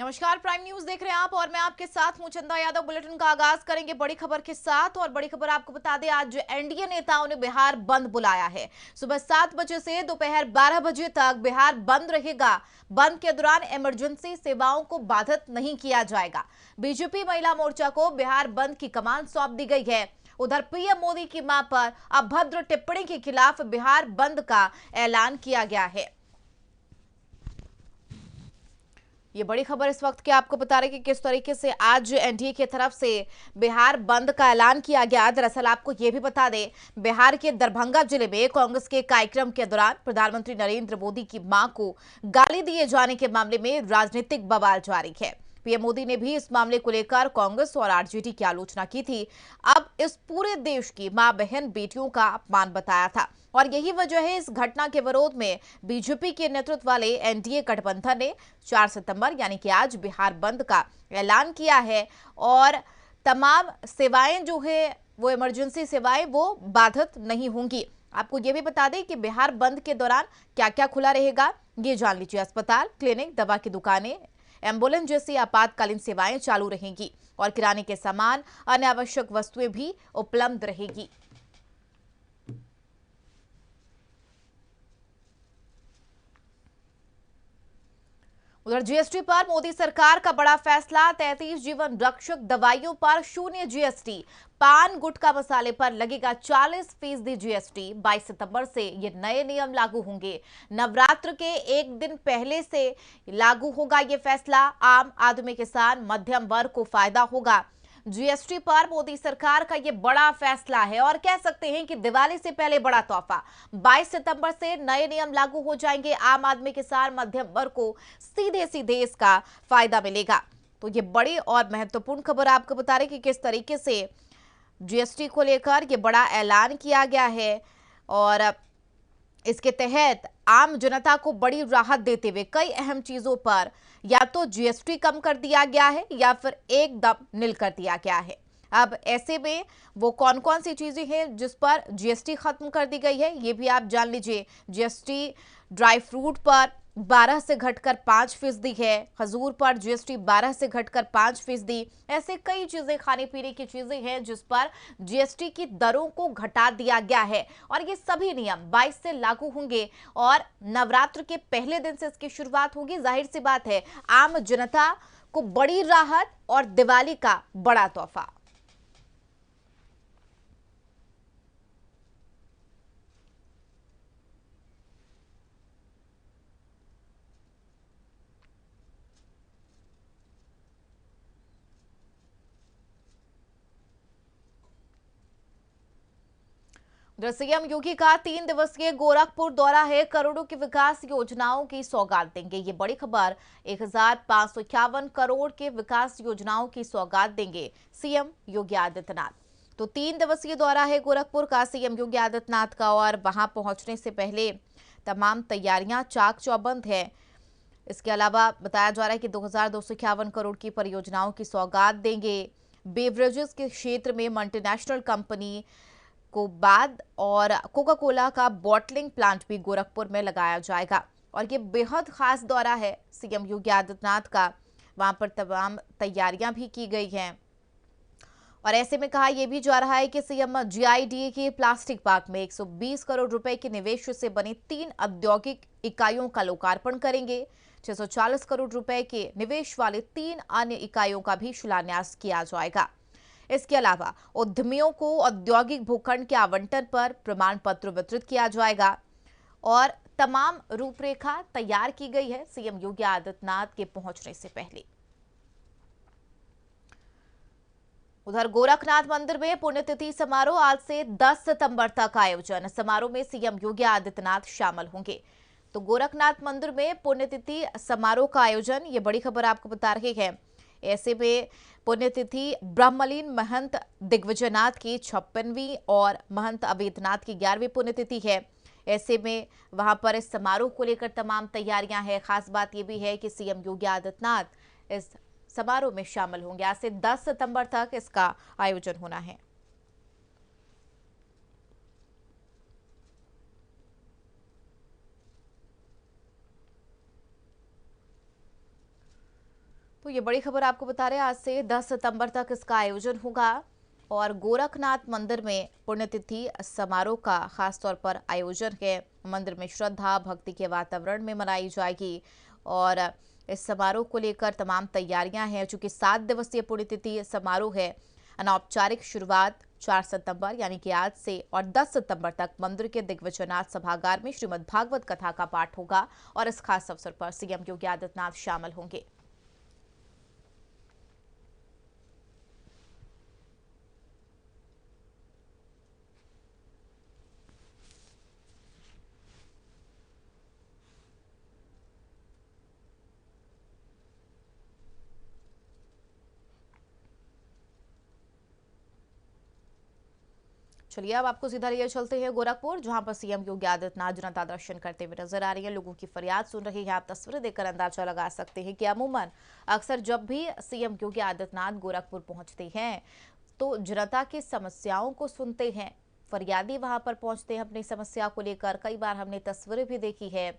नमस्कार, prime news देख रहे हैं आप और मैं आपके साथ हूं चंदा यादव। बुलेटिन का आगाज करेंगे बड़ी खबर के साथ। और बड़ी खबर आपको बता दें, आज एनडीए नेताओं ने बिहार बंद बुलाया है। सुबह 7 बजे से दोपहर 12 बजे तक बिहार बंद रहेगा। बंद के दौरान इमरजेंसी सेवाओं को बाधित नहीं किया जाएगा। बीजेपी महिला मोर्चा को बिहार बंद की कमान सौंप दी गई है। उधर पीएम मोदी की मां पर अभद्र टिप्पणी के खिलाफ बिहार बंद का ऐलान किया गया है। ये बड़ी खबर इस वक्त की आपको बता रहे कि किस तरीके से आज एनडीए की तरफ से बिहार बंद का ऐलान किया गया। दरअसल आपको ये भी बता दें, बिहार के दरभंगा जिले में कांग्रेस के कार्यक्रम के दौरान प्रधानमंत्री नरेंद्र मोदी की मां को गाली दिए जाने के मामले में राजनीतिक बवाल जारी है। पीएम मोदी ने भी इस मामले को लेकर कांग्रेस और आरजेडी की आलोचना की थी। अब इस पूरे देश की मां बहन बेटियों का अपमान बताया था और यही वजह है इस घटना के विरोध में बीजेपी के नेतृत्व वाले एनडीए गठबंधन ने 4 सितंबर यानी कि आज बिहार बंद का ऐलान किया है। और तमाम सेवाएं जो है वो इमरजेंसी सेवाएं वो बाधित नहीं होंगी। आपको ये भी बता दें कि बिहार बंद के दौरान क्या क्या खुला रहेगा, ये जान लीजिए। अस्पताल, क्लिनिक, दवा की दुकानें, एम्बुलेंस जैसी आपातकालीन सेवाएं चालू रहेंगी और किराने के सामान, अन्य आवश्यक वस्तुएं भी उपलब्ध रहेगी। उधर जीएसटी पर मोदी सरकार का बड़ा फैसला। 33 जीवन रक्षक दवाइयों पर शून्य जीएसटी। पान, गुटखा, मसाले पर लगेगा 40% जीएसटी। 22 सितंबर से ये नए नियम लागू होंगे। नवरात्र के एक दिन पहले से लागू होगा ये फैसला। आम आदमी, किसान, मध्यम वर्ग को फायदा होगा। जीएसटी पर मोदी सरकार का ये बड़ा फैसला है और कह सकते हैं कि दिवाली से पहले बड़ा तोहफा। 22 सितंबर से नए नियम लागू हो जाएंगे। आम आदमी, किसान, मध्यम वर्ग को सीधे सीधे इसका फायदा मिलेगा। तो ये बड़ी और महत्वपूर्ण खबर आपको बता रहे कि किस तरीके से जीएसटी को लेकर ये बड़ा ऐलान किया गया है और इसके तहत आम जनता को बड़ी राहत देते हुए कई अहम चीजों पर या तो जीएसटी कम कर दिया गया है या फिर एकदम नील कर दिया गया है। अब ऐसे में वो कौन कौन सी चीजें हैं जिस पर जीएसटी खत्म कर दी गई है, ये भी आप जान लीजिए। जीएसटी ड्राई फ्रूट पर 12 से घटकर 5% है। खजूर पर जीएसटी 12 से घटकर 5%। ऐसे कई चीजें, खाने पीने की चीजें हैं जिस पर जीएसटी की दरों को घटा दिया गया है और ये सभी नियम 22 से लागू होंगे और नवरात्र के पहले दिन से इसकी शुरुआत होगी। जाहिर सी बात है, आम जनता को बड़ी राहत और दिवाली का बड़ा तोहफा। उधर सीएम योगी का 3 दिवसीय गोरखपुर दौरा है। करोड़ों की विकास योजनाओं की सौगात देंगे। ये बड़ी खबर। 1551 करोड़ के विकास योजनाओं की सौगात देंगे सीएम योगी आदित्यनाथ। तो 3 दिवसीय दौरा है गोरखपुर का सीएम योगी आदित्यनाथ का और वहां पहुंचने से पहले तमाम तैयारियां चाक चौबंद है। इसके अलावा बताया जा रहा है कि 2251 करोड़ की परियोजनाओं की सौगात देंगे। बेवरेजेस के क्षेत्र में मल्टीनेशनल कंपनी को बाद और कोका कोला का बॉटलिंग प्लांट भी गोरखपुर में लगाया जाएगा और ये बेहद खास दौरा है सीएम योगी आदित्यनाथ का। वहां पर तमाम तैयारियां भी की गई हैं और ऐसे में कहा यह भी जा रहा है कि सीएम जीआईडीए के प्लास्टिक पार्क में 120 करोड़ रुपए के निवेश से बनी 3 औद्योगिक इकाइयों का लोकार्पण करेंगे। 640 करोड़ रुपए के निवेश वाले 3 अन्य इकाइयों का भी शिलान्यास किया जाएगा। इसके अलावा उद्यमियों को औद्योगिक भूखंड के आवंटन पर प्रमाण पत्र वितरित किया जाएगा और तमाम रूपरेखा तैयार की गई है सीएम योगी आदित्यनाथ के पहुंचने से पहले। उधर गोरखनाथ मंदिर में पुण्यतिथि समारोह आज से 10 सितंबर तक आयोजन। समारोह में सीएम योगी आदित्यनाथ शामिल होंगे। तो गोरखनाथ मंदिर में पुण्यतिथि समारोह का आयोजन, ये बड़ी खबर आपको बता रहे हैं। ऐसे में पुण्यतिथि ब्रह्मलीन महंत दिग्विजयनाथ की 56वीं और महंत अवेद्यनाथ की 11वीं पुण्यतिथि है। ऐसे में वहां पर इस समारोह को लेकर तमाम तैयारियां हैं। खास बात यह भी है कि सीएम योगी आदित्यनाथ इस समारोह में शामिल होंगे। आज से 10 सितंबर तक इसका आयोजन होना है। तो ये बड़ी खबर आपको बता रहे हैं, आज से 10 सितंबर तक इसका आयोजन होगा और गोरखनाथ मंदिर में पुण्यतिथि समारोह का खास तौर पर आयोजन है। मंदिर में श्रद्धा भक्ति के वातावरण में मनाई जाएगी और इस समारोह को लेकर तमाम तैयारियां हैं। चूंकि 7 दिवसीय पुण्यतिथि समारोह है, अनौपचारिक शुरुआत 4 सितंबर यानी कि आज से और 10 सितंबर तक मंदिर के दिग्विजयनाथ सभागार में श्रीमद् भागवत कथा का पाठ होगा और इस खास अवसर पर सीएम योगी आदित्यनाथ शामिल होंगे। चलिए अब आपको सीधा लिए चलते हैं गोरखपुर, जहां पर सीएम योगी आदित्यनाथ जनता दर्शन करते हुए नजर आ रही है। लोगों की फरियाद सुन रही है। आप तस्वीरें देखकर अंदाजा लगा सकते हैं कि अमूमन अक्सर जब भी सीएम योगी आदित्यनाथ गोरखपुर पहुंचते हैं तो जनता की समस्याओं को सुनते हैं। फरियादी वहां पर पहुंचते हैं अपनी समस्या को लेकर। कई बार हमने तस्वीरें भी देखी है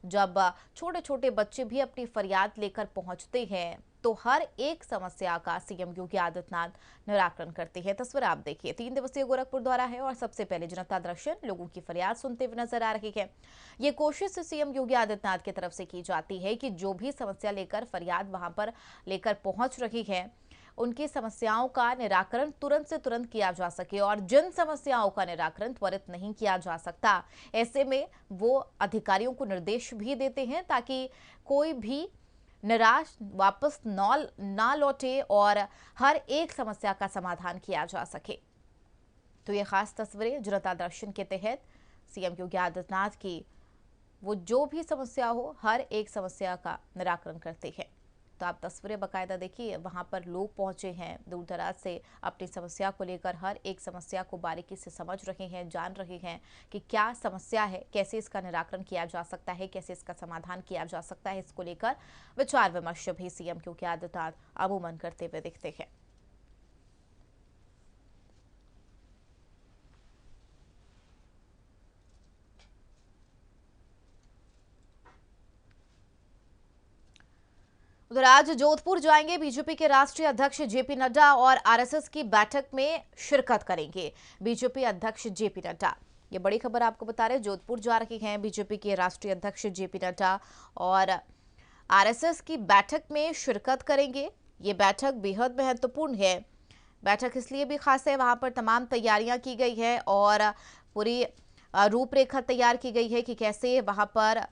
जब छोटे छोटे बच्चे भी अपनी फरियाद लेकर पहुंचते हैं तो हर एक समस्या का सीएम योगी आदित्यनाथ निराकरण करते हैं। तस्वीर आप देखिए, 3 दिवसीय गोरखपुर दौरा है और सबसे पहले जनता दर्शन, लोगों की फरियाद सुनते हुए नजर आ रही है। ये कोशिश सीएम योगी आदित्यनाथ की तरफ से की जाती है कि जो भी समस्या लेकर फरियाद वहां पर लेकर पहुंच रही है उनकी समस्याओं का निराकरण तुरंत से तुरंत किया जा सके और जिन समस्याओं का निराकरण त्वरित नहीं किया जा सकता, ऐसे में वो अधिकारियों को निर्देश भी देते हैं ताकि कोई भी निराश वापस ना लौटे और हर एक समस्या का समाधान किया जा सके। तो ये खास तस्वीरें जनता दर्शन के तहत सीएम योगी आदित्यनाथ की वो जो भी समस्या हो हर एक समस्या का निराकरण करते हैं। तो आप तस्वीरें बाकायदा देखिए, वहां पर लोग पहुंचे हैं दूर दराज से अपनी समस्या को लेकर, हर एक समस्या को बारीकी से समझ रहे हैं, जान रहे हैं कि क्या समस्या है, कैसे इसका निराकरण किया जा सकता है, कैसे इसका समाधान किया जा सकता है। इसको लेकर विचार विमर्श भी सीएम योगी आदित्यनाथ अमूमन करते हुए दिखते हैं। उधर आज जोधपुर जाएंगे बीजेपी के राष्ट्रीय अध्यक्ष जेपी नड्डा और आरएसएस की बैठक में शिरकत करेंगे बीजेपी अध्यक्ष जेपी नड्डा। ये बड़ी खबर आपको बता रहे हैं, जोधपुर जा रहे हैं बीजेपी के राष्ट्रीय अध्यक्ष जेपी नड्डा और आरएसएस की बैठक में शिरकत करेंगे। ये बैठक बेहद महत्वपूर्ण है। बैठक इसलिए भी खास है, वहां पर तमाम तैयारियां की गई है और पूरी रूपरेखा तैयार की गई है कि कैसे वहां पर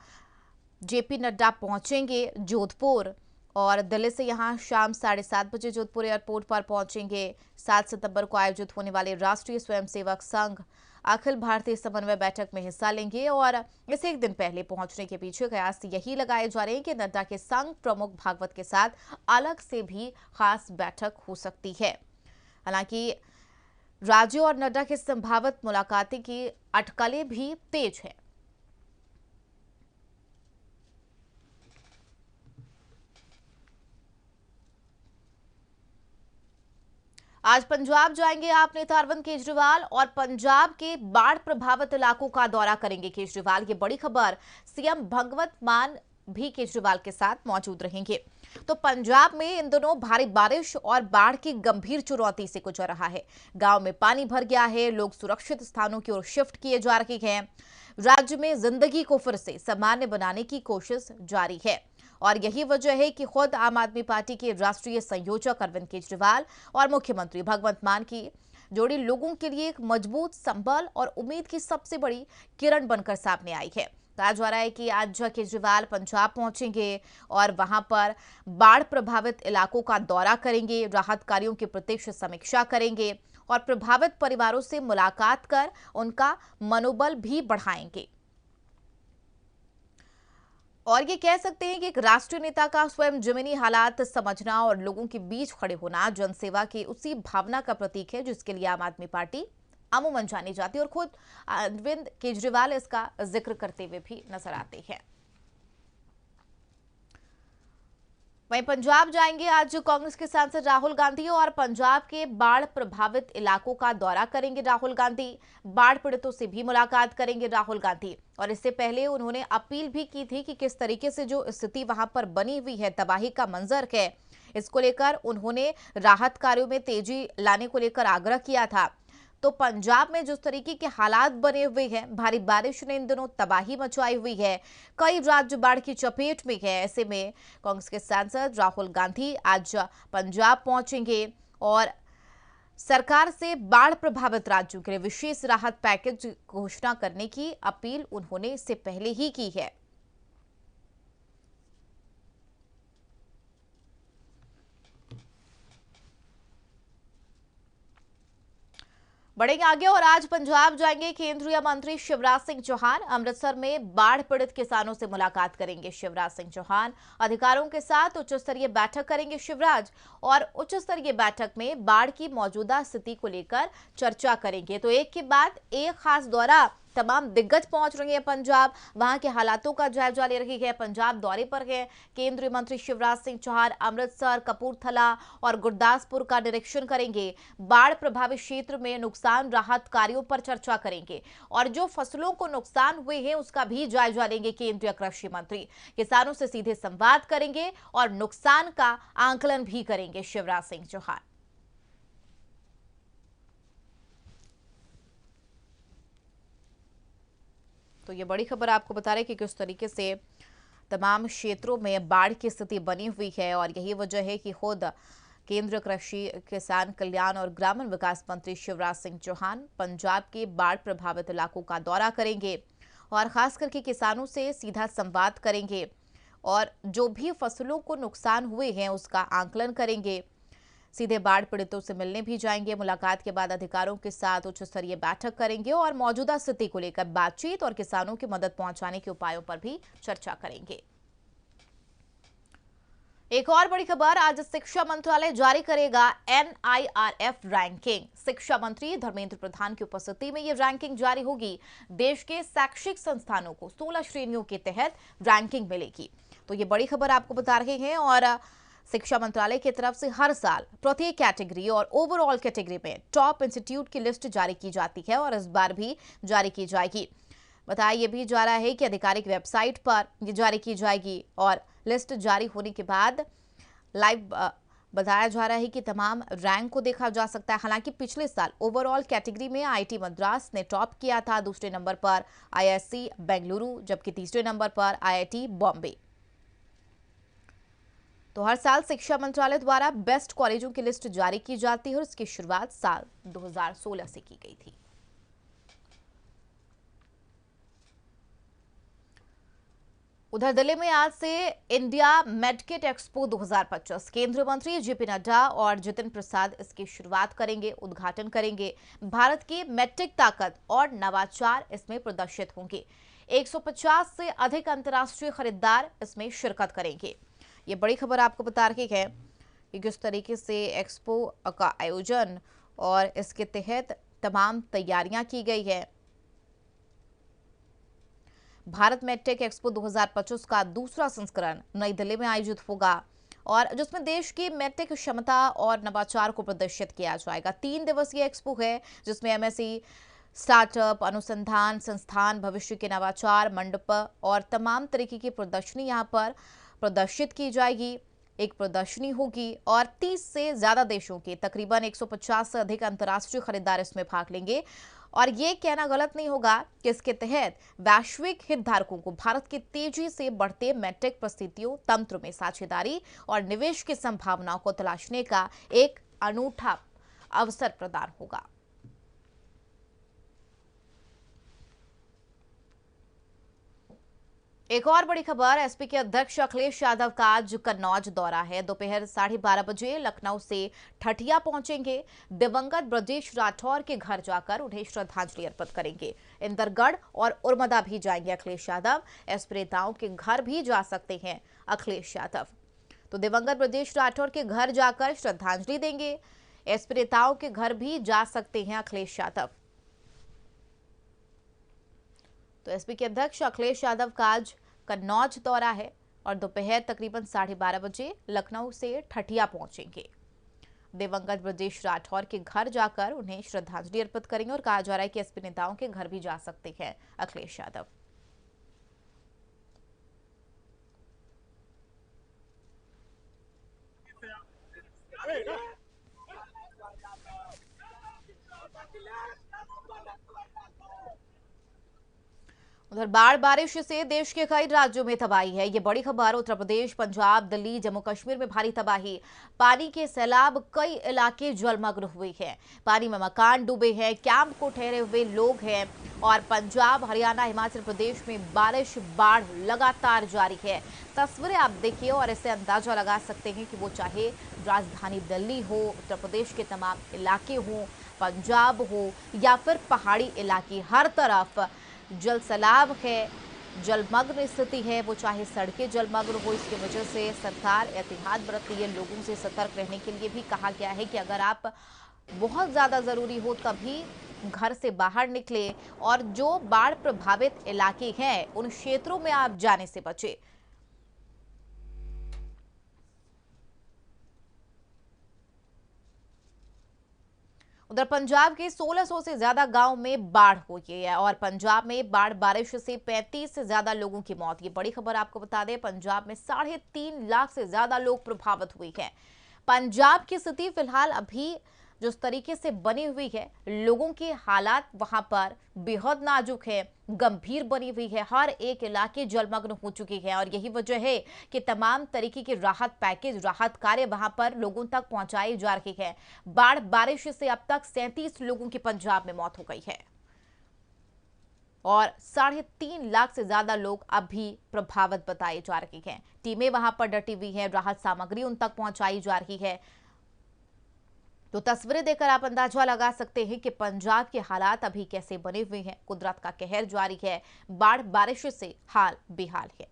जेपी नड्डा पहुंचेंगे जोधपुर और दिल्ली से यहां शाम 7:30 बजे जोधपुर एयरपोर्ट पर पहुंचेंगे। 7 सितंबर को आयोजित होने वाले राष्ट्रीय स्वयंसेवक संघ अखिल भारतीय समन्वय बैठक में हिस्सा लेंगे और इस एक दिन पहले पहुंचने के पीछे कयास यही लगाए जा रहे हैं कि नड्डा के संघ प्रमुख भागवत के साथ अलग से भी खास बैठक हो सकती है। हालांकि राज्य और नड्डा की संभावित मुलाकातें की अटकलें भी तेज है। आज पंजाब जाएंगे आप नेता अरविंद केजरीवाल और पंजाब के बाढ़ प्रभावित इलाकों का दौरा करेंगे केजरीवाल। ये बड़ी खबर, सीएम भगवंत मान भी केजरीवाल के साथ मौजूद रहेंगे। तो पंजाब में इन दिनों भारी बारिश और बाढ़ की गंभीर चुनौती से गुजर रहा है। गांव में पानी भर गया है, लोग सुरक्षित स्थानों की ओर शिफ्ट किए जा रहे हैं। राज्य में जिंदगी को फिर से सामान्य बनाने की कोशिश जारी है और यही वजह है कि खुद आम आदमी पार्टी के राष्ट्रीय संयोजक अरविंद केजरीवाल और मुख्यमंत्री भगवंत मान की जोड़ी लोगों के लिए एक मजबूत संबल और उम्मीद की सबसे बड़ी किरण बनकर सामने आई है। कहा जा रहा है कि आज केजरीवाल पंजाब पहुंचेंगे और वहां पर बाढ़ प्रभावित इलाकों का दौरा करेंगे, राहत कार्यों की प्रत्यक्ष समीक्षा करेंगे और प्रभावित परिवारों से मुलाकात कर उनका मनोबल भी बढ़ाएंगे। और ये कह सकते हैं कि एक राष्ट्रीय नेता का स्वयं जमीनी हालात समझना और लोगों के बीच खड़े होना जनसेवा की उसी भावना का प्रतीक है जिसके लिए आम आदमी पार्टी अमूमन जानी जाती है और खुद अरविंद केजरीवाल इसका जिक्र करते हुए भी नजर आते हैं। वहीं पंजाब जाएंगे आज कांग्रेस के सांसद राहुल गांधी और पंजाब के बाढ़ प्रभावित इलाकों का दौरा करेंगे राहुल गांधी। बाढ़ पीड़ितों से भी मुलाकात करेंगे राहुल गांधी और इससे पहले उन्होंने अपील भी की थी कि किस तरीके से जो स्थिति वहां पर बनी हुई है, तबाही का मंजर है, इसको लेकर उन्होंने राहत कार्यों में तेजी लाने को लेकर आग्रह किया था। तो पंजाब में जिस तरीके के हालात बने हुए हैं, भारी बारिश ने इन दिनों तबाही मचाई हुई है, कई राज्य बाढ़ की चपेट में है। ऐसे में कांग्रेस के सांसद राहुल गांधी आज पंजाब पहुंचेंगे और सरकार से बाढ़ प्रभावित राज्यों के लिए विशेष राहत पैकेज घोषणा करने की अपील उन्होंने इससे पहले ही की है। बढ़ेंगे आगे और आज पंजाब जाएंगे केंद्रीय मंत्री शिवराज सिंह चौहान। अमृतसर में बाढ़ पीड़ित किसानों से मुलाकात करेंगे शिवराज सिंह चौहान। अधिकारियों के साथ उच्च स्तरीय बैठक करेंगे शिवराज और उच्च स्तरीय बैठक में बाढ़ की मौजूदा स्थिति को लेकर चर्चा करेंगे। तो एक के बाद एक खास दौरा तमाम दिग्गज पहुंच रहे हैं पंजाब, वहां के हालातों का जायजा ले रही है। पंजाब दौरे पर है केंद्रीय मंत्री शिवराज सिंह चौहान। अमृतसर, कपूरथला और गुरदासपुर का निरीक्षण करेंगे। बाढ़ प्रभावित क्षेत्र में नुकसान राहत कार्यों पर चर्चा करेंगे और जो फसलों को नुकसान हुए हैं उसका भी जायजा लेंगे केंद्रीय कृषि मंत्री। किसानों से सीधे संवाद करेंगे और नुकसान का आंकलन भी करेंगे शिवराज सिंह चौहान। तो ये बड़ी खबर आपको बता रहे कि किस तरीके से तमाम क्षेत्रों में बाढ़ की स्थिति बनी हुई है और यही वजह है कि खुद केंद्रीय कृषि, किसान कल्याण और ग्रामीण विकास मंत्री शिवराज सिंह चौहान पंजाब के बाढ़ प्रभावित इलाकों का दौरा करेंगे और खास करके किसानों से सीधा संवाद करेंगे और जो भी फसलों को नुकसान हुए हैं उसका आंकलन करेंगे। सीधे बाढ़ पीड़ितों से मिलने भी जाएंगे। मुलाकात के बाद अधिकारियों के साथ उच्च स्तरीय बैठक करेंगे और मौजूदा स्थिति को लेकर बातचीत और किसानों की मदद पहुंचाने के उपायों पर भी चर्चा करेंगे। एक और बड़ी खबर, आज शिक्षा मंत्रालय जारी करेगा NIRF रैंकिंग। शिक्षा मंत्री धर्मेंद्र प्रधान की उपस्थिति में यह रैंकिंग जारी होगी। देश के शैक्षिक संस्थानों को 16 श्रेणियों के तहत रैंकिंग मिलेगी। तो ये बड़ी खबर आपको बता रहे हैं और शिक्षा मंत्रालय की तरफ से हर साल प्रत्येक कैटेगरी और ओवरऑल कैटेगरी में टॉप इंस्टीट्यूट की लिस्ट जारी की जाती है और इस बार भी जारी की जाएगी। बताया यह भी जा रहा है कि आधिकारिक वेबसाइट पर ये जारी की जाएगी और लिस्ट जारी होने के बाद लाइव बताया जा रहा है कि तमाम रैंक को देखा जा सकता है। हालांकि पिछले साल ओवरऑल कैटेगरी में IIT मद्रास ने टॉप किया था, दूसरे नंबर पर IISc बेंगलुरु, जबकि तीसरे नंबर पर IIT बॉम्बे। तो हर साल शिक्षा मंत्रालय द्वारा बेस्ट कॉलेजों की लिस्ट जारी की जाती है और इसकी शुरुआत साल 2016 से की गई थी। उधर दिल्ली में आज से इंडिया मेडकिट एक्सपो 2025 केंद्रीय मंत्री JP नड्डा और जितिन प्रसाद इसकी शुरुआत करेंगे, उद्घाटन करेंगे। भारत की मेडटेक ताकत और नवाचार इसमें प्रदर्शित होंगे। 150 से अधिक अंतर्राष्ट्रीय खरीदार इसमें शिरकत करेंगे। ये बड़ी खबर आपको बता रही है कि किस तरीके से एक्सपो का आयोजन और इसके तहत तमाम तैयारियां की गई है। भारत मेडटेक एक्सपो 2025 का दूसरा संस्करण नई दिल्ली में आयोजित होगा और जिसमें देश की मेडटेक क्षमता और नवाचार को प्रदर्शित किया जाएगा। 3 दिवसीय एक्सपो है जिसमें MSc स्टार्टअप, अनुसंधान संस्थान, भविष्य के नवाचार, मंडप और तमाम तरीके की प्रदर्शनी यहां पर प्रदर्शित की जाएगी। एक प्रदर्शनी होगी और 30 से ज्यादा देशों के तकरीबन 150 से अधिक अंतर्राष्ट्रीय खरीदार इसमें भाग लेंगे और ये कहना गलत नहीं होगा कि इसके तहत वैश्विक हितधारकों को भारत के तेजी से बढ़ते मेडटेक परिस्थितियों तंत्र में साझेदारी और निवेश की संभावनाओं को तलाशने का एक अनूठा अवसर प्रदान होगा। एक और बड़ी खबर, एसपी के अध्यक्ष अखिलेश यादव का आज कन्नौज दौरा है। दोपहर 12:30 बजे लखनऊ से ठठिया पहुंचेंगे। दिवंगत ब्रजेश राठौर के घर जाकर उन्हें श्रद्धांजलि अर्पित करेंगे। इंदरगढ़ और उर्मदा भी जाएंगे अखिलेश यादव। एसपी नेताओं के घर भी जा सकते हैं अखिलेश यादव। तो दिवंगत ब्रजेश राठौर के घर जाकर श्रद्धांजलि देंगे। एसपी नेताओं के घर भी जा सकते हैं अखिलेश यादव। तो एसपी के अध्यक्ष अखिलेश यादव का आज कन्नौज दौरा है और दोपहर तकरीबन 12:30 बजे लखनऊ से ठठिया पहुंचेंगे। दिवंगत ब्रजेश राठौर के घर जाकर उन्हें श्रद्धांजलि अर्पित करेंगे और कहा जा रहा है कि एसपी नेताओं के घर भी जा सकते हैं अखिलेश यादव। उधर बाढ़ बारिश से देश के कई राज्यों में तबाही है। ये बड़ी खबर। उत्तर प्रदेश, पंजाब, दिल्ली, जम्मू कश्मीर में भारी तबाही। पानी के सैलाब, कई इलाके जलमग्न हुए हैं। पानी में मकान डूबे हैं, कैंप को ठहरे हुए लोग हैं। और पंजाब, हरियाणा, हिमाचल प्रदेश में बारिश, बाढ़ लगातार जारी है। तस्वीरें आप देखिए और इससे अंदाजा लगा सकते हैं कि वो चाहे राजधानी दिल्ली हो, उत्तर प्रदेश के तमाम इलाके हों, पंजाब हो या फिर पहाड़ी इलाके, हर तरफ जल सैलाब है, जलमग्न स्थिति है। वो चाहे सड़कें जलमग्न हो, इसकी वजह से सरकार एहतियात बरत रही है। लोगों से सतर्क रहने के लिए भी कहा गया है कि अगर आप बहुत ज्यादा जरूरी हो तभी घर से बाहर निकले और जो बाढ़ प्रभावित इलाके हैं उन क्षेत्रों में आप जाने से बचे। उधर पंजाब के 1600 से ज्यादा गांव में बाढ़ हुई है और पंजाब में बाढ़ बारिश से 35 से ज्यादा लोगों की मौत। ये बड़ी खबर आपको बता दें, पंजाब में 3.5 लाख से ज्यादा लोग प्रभावित हुए हैं। पंजाब की स्थिति फिलहाल अभी जिस तरीके से बनी हुई है, लोगों के हालात वहां पर बेहद नाजुक है, गंभीर बनी हुई है। हर एक इलाके जलमग्न हो चुके हैं और यही वजह है कि तमाम तरीके के राहत पैकेज, राहत कार्य वहां पर लोगों तक पहुंचाए जा रहे हैं। बाढ़ बारिश से अब तक 37 लोगों की पंजाब में मौत हो गई है और 3.5 लाख से ज्यादा लोग अभी प्रभावित बताए जा रहे हैं। टीमें वहां पर डटी हुई हैं, राहत सामग्री उन तक पहुंचाई जा रही है। तो तस्वीरें देखकर आप अंदाजा लगा सकते हैं कि पंजाब के हालात अभी कैसे बने हुए हैं। कुदरत का कहर जारी है, बाढ़ बारिश से हाल बेहाल है।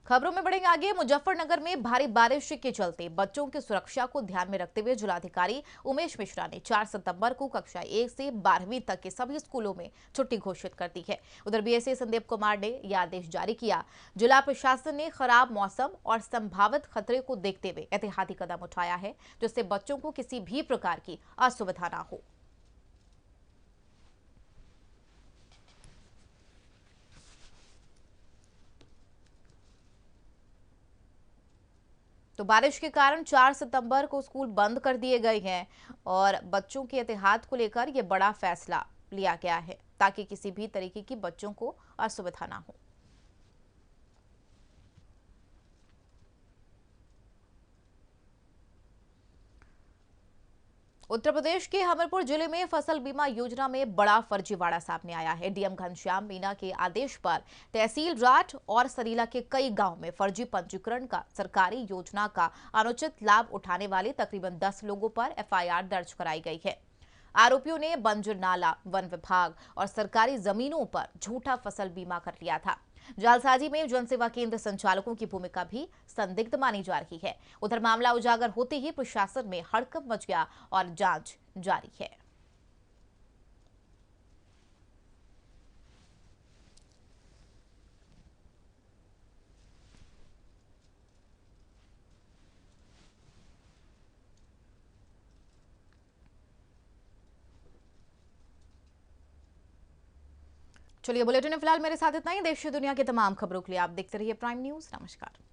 खबरों में बढ़ेंगे आगे। मुजफ्फरनगर में भारी बारिश के चलते बच्चों की सुरक्षा को ध्यान में रखते हुए जिलाधिकारी उमेश मिश्रा ने 4 सितंबर को कक्षा 1 से 12वीं तक के सभी स्कूलों में छुट्टी घोषित कर दी है। उधर बीएसए संदीप कुमार ने यह आदेश जारी किया। जिला प्रशासन ने खराब मौसम और संभावित खतरे को देखते हुए एहतियाती कदम उठाया है, जिससे बच्चों को किसी भी प्रकार की असुविधा न हो। तो बारिश के कारण 4 सितंबर को स्कूल बंद कर दिए गए हैं और बच्चों की एहतियात को लेकर यह बड़ा फैसला लिया गया है ताकि किसी भी तरीके की बच्चों को असुविधा ना हो। उत्तर प्रदेश के हमीरपुर जिले में फसल बीमा योजना में बड़ा फर्जीवाड़ा सामने आया है। डीएम घनश्याम मीणा के आदेश पर तहसील राठ और सरीला के कई गांव में फर्जी पंजीकरण का सरकारी योजना का अनुचित लाभ उठाने वाले तकरीबन 10 लोगों पर एफआईआर दर्ज कराई गई है। आरोपियों ने बंजर नाला, वन विभाग और सरकारी जमीनों पर झूठा फसल बीमा कर लिया था। जालसाजी में जनसेवा केंद्र संचालकों की भूमिका भी संदिग्ध मानी जा रही है। उधर मामला उजागर होते ही प्रशासन में हड़कंप मच गया और जांच जारी है। चलिए, बुलेटिन में फिलहाल मेरे साथ इतना ही। देश दुनिया की तमाम खबरों के लिए आप देखते रहिए प्राइम न्यूज। नमस्कार।